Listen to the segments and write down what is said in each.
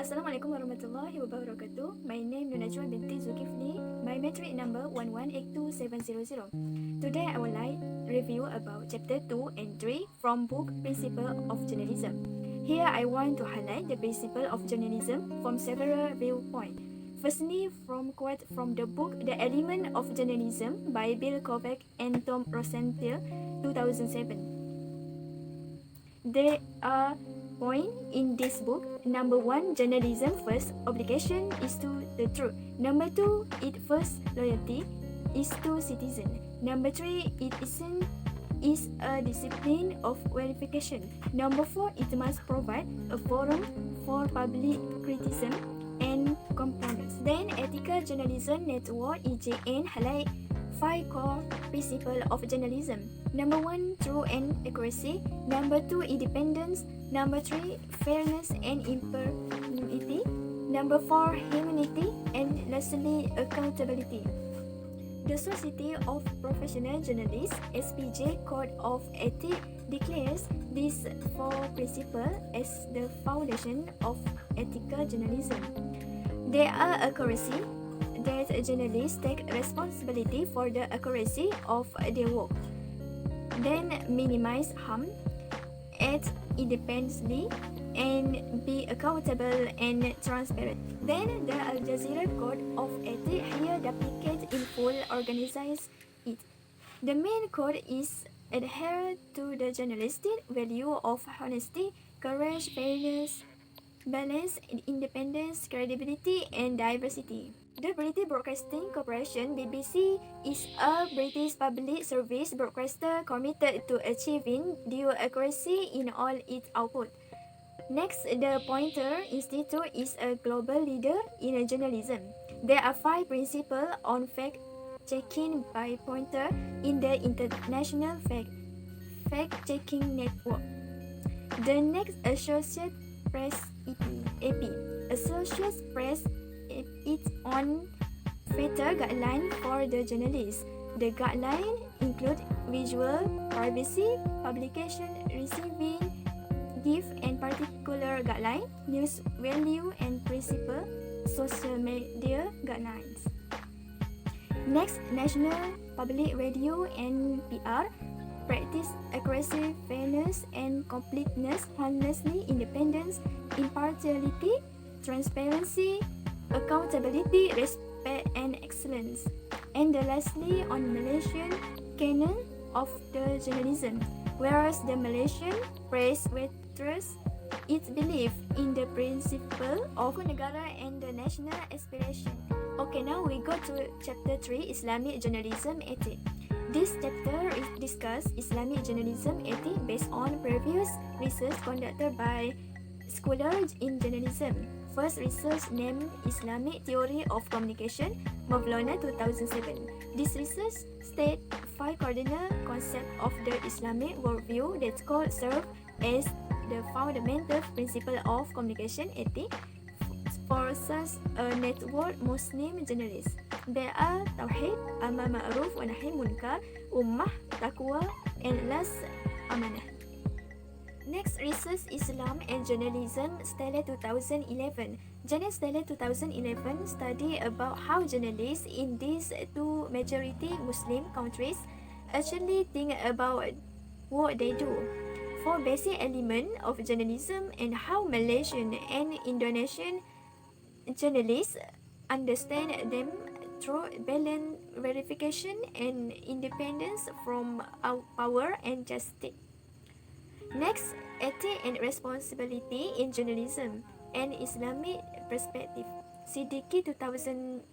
Assalamualaikum warahmatullahi wabarakatuh. My name Nunajwa binti Zulkifli. My metric number 1182700. Today I would like review about chapter 2 and 3 from book Principle of Journalism. Here I want to highlight the principle of journalism from several viewpoints. Firstly, from quote from the book The Element of Journalism by Bill Kovac and Tom Rosenthal, 2007. There are points in this book. Number 1, journalism first obligation is to the truth. Number 2, its first loyalty is to citizen. Number 3, it is a discipline of verification. Number 4, it must provide a forum for public criticism and complaints. Then Ethical Journalism Network EJN highlight 5 core principles of journalism. Number 1, truth and accuracy. Number 2, independence. Number 3, fairness and impartiality. Number 4, humanity. And lastly, accountability. The Society of Professional Journalists (SPJ) Code of Ethics declares these 4 principles as the foundation of ethical journalism. They are accuracy, that journalists take responsibility for the accuracy of their work. Then minimize harm, act independently, and be accountable and transparent. Then the Al Jazeera Code of Ethics here duplicates in full organizes it. The main code is adhere to the journalistic value of honesty, courage, fairness, balance, independence, credibility, and diversity. The British Broadcasting Corporation (BBC) is a British public service broadcaster committed to achieving due accuracy in all its output. Next, the Poynter Institute is a global leader in journalism. There are 5 principles on fact-checking by Poynter in the International Fact-Checking Network. The next, Associated Press (AP). Associated Press its own FATER guideline for the journalist. The guideline include visual privacy, publication receiving, gift and particular guideline, news value and principle, social media guidelines. Next, National Public Radio and PR practice accuracy, fairness and completeness, honesty, independence, impartiality, transparency, accountability, respect and excellence. And lastly, on Malaysian canon of the journalism, whereas the Malaysian press waitress its belief in the principle of negara and the national aspiration. Okay, now we go to chapter 3, Islamic Journalism Ethics. This chapter is discuss Islamic journalism ethics based on previous research conducted by scholars in journalism. First research named Islamic Theory of Communication, Mavlana 2007. This research states 5 cardinal concepts of the Islamic worldview that could serve as the fundamental principle of communication ethics for such a network Muslim journalists. There are Tauhid, Amar Ma'ruf wa Nahi Munkar, Ummah, Taqwa, and last Amanah. Next, research Islam and Journalism, Stella 2011. Janet Stella 2011 study about how journalists in these 2 majority Muslim countries actually think about what they do. 4 basic elements of journalism and how Malaysian and Indonesian journalists understand them through balance, verification, and independence from power and justice. Next, ethics and responsibility in journalism and Islamic perspective, Siddiqui 2012.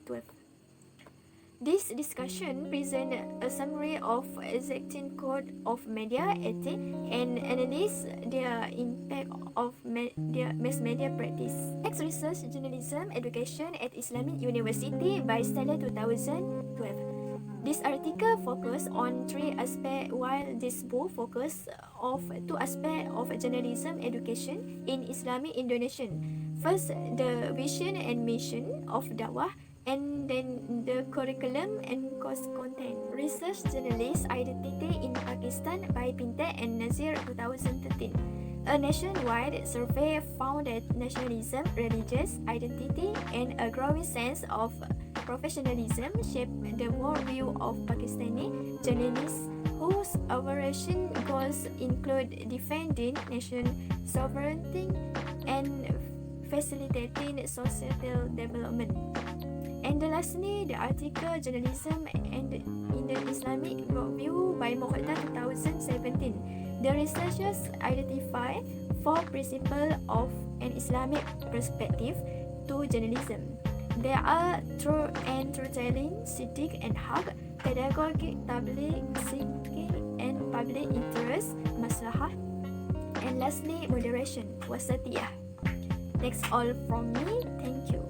This discussion presents a summary of existing code of media ethics and analyze their impact of their mass media practice. Next, research journalism education at Islamic University by Stella 2012. This article focuses on 3 aspects, while this book focuses on 2 aspects of journalism education in Islamic Indonesia. First, the vision and mission of Dawah, and then the curriculum and course content. Research journalist identity in Pakistan by Pintek and Nazir 2013. A nationwide survey found that nationalism, religious identity, and a growing sense of professionalism shaped the worldview of Pakistani journalists whose overarching goals include defending nation sovereignty and facilitating societal development. And lastly, the article Journalism and in the Islamic Worldview by Mokhtar 2017. The researchers identify four principles of an Islamic perspective to journalism. They are truth and truth-telling, siddiq and haq, pedagogic, tabligh, seeking and public interest, maslahah, and lastly, moderation, wasatiyah. That's all from me. Thank you.